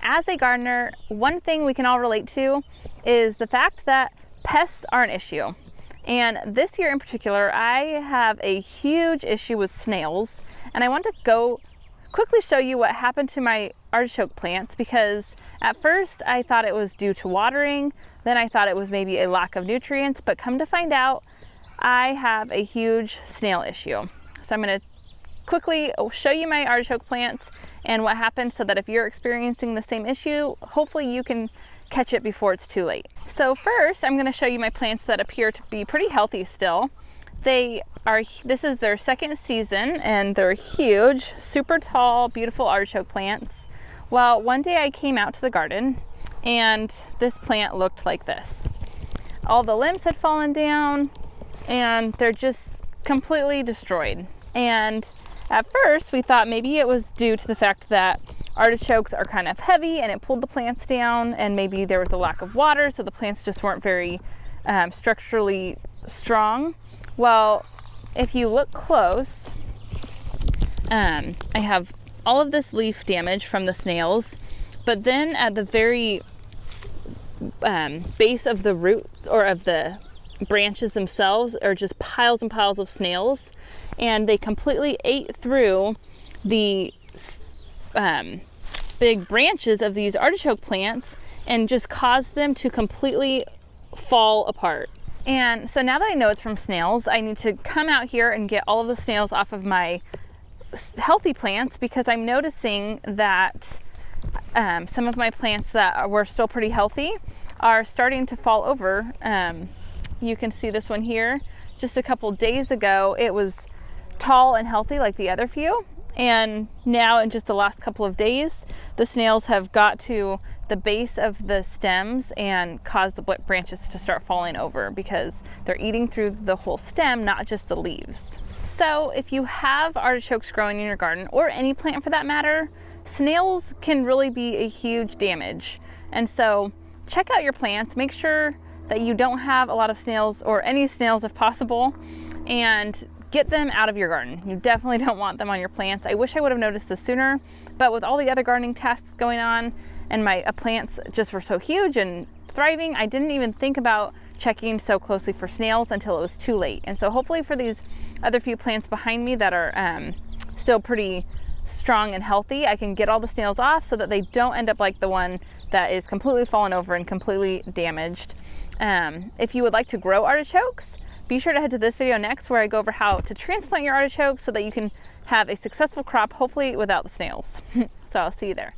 As a gardener, one thing we can all relate to is the fact that pests are an issue. And this year in particular, I have a huge issue with snails, and I want to go quickly show you what happened to my artichoke plants, because at first I thought it was due to watering, then I thought it was maybe a lack of nutrients, but come to find out, I have a huge snail issue. So I'm going to quickly show you my artichoke plants and what happened, so that if you're experiencing the same issue, hopefully you can catch it before it's too late. So first, I'm going to show you my plants that appear to be pretty healthy still. This is their second season, and they're huge, super tall, beautiful artichoke plants. Well, one day I came out to the garden and this plant looked like this. All the limbs had fallen down and they're just completely destroyed. And at first we thought maybe it was due to the fact that artichokes are kind of heavy and it pulled the plants down, and maybe there was a lack of water, so the plants just weren't very structurally strong. Well, if you look close, I have all of this leaf damage from the snails, but then at the very base of the roots or of the branches themselves are just piles and piles of snails, and they completely ate through the big branches of these artichoke plants and just caused them to completely fall apart. And so now that I know it's from snails, I need to come out here and get all of the snails off of my healthy plants, because I'm noticing that some of my plants that were still pretty healthy are starting to fall over. You can see this one here. Just a couple days ago, it was tall and healthy like the other few. And now in just the last couple of days, the snails have got to the base of the stems and caused the branches to start falling over, because they're eating through the whole stem, not just the leaves. So if you have artichokes growing in your garden, or any plant for that matter, snails can really be a huge damage. And so check out your plants, make sure that you don't have a lot of snails, or any snails if possible, and get them out of your garden. You definitely don't want them on your plants. I wish I would have noticed this sooner, but with all the other gardening tasks going on, and my plants just were so huge and thriving, I didn't even think about checking so closely for snails until it was too late. And so hopefully for these other few plants behind me that are still pretty strong and healthy, I can get all the snails off so that they don't end up like the one that is completely fallen over and completely damaged. If you would like to grow artichokes, be sure to head to this video next, where I go over how to transplant your artichokes so that you can have a successful crop, hopefully without the snails. So I'll see you there.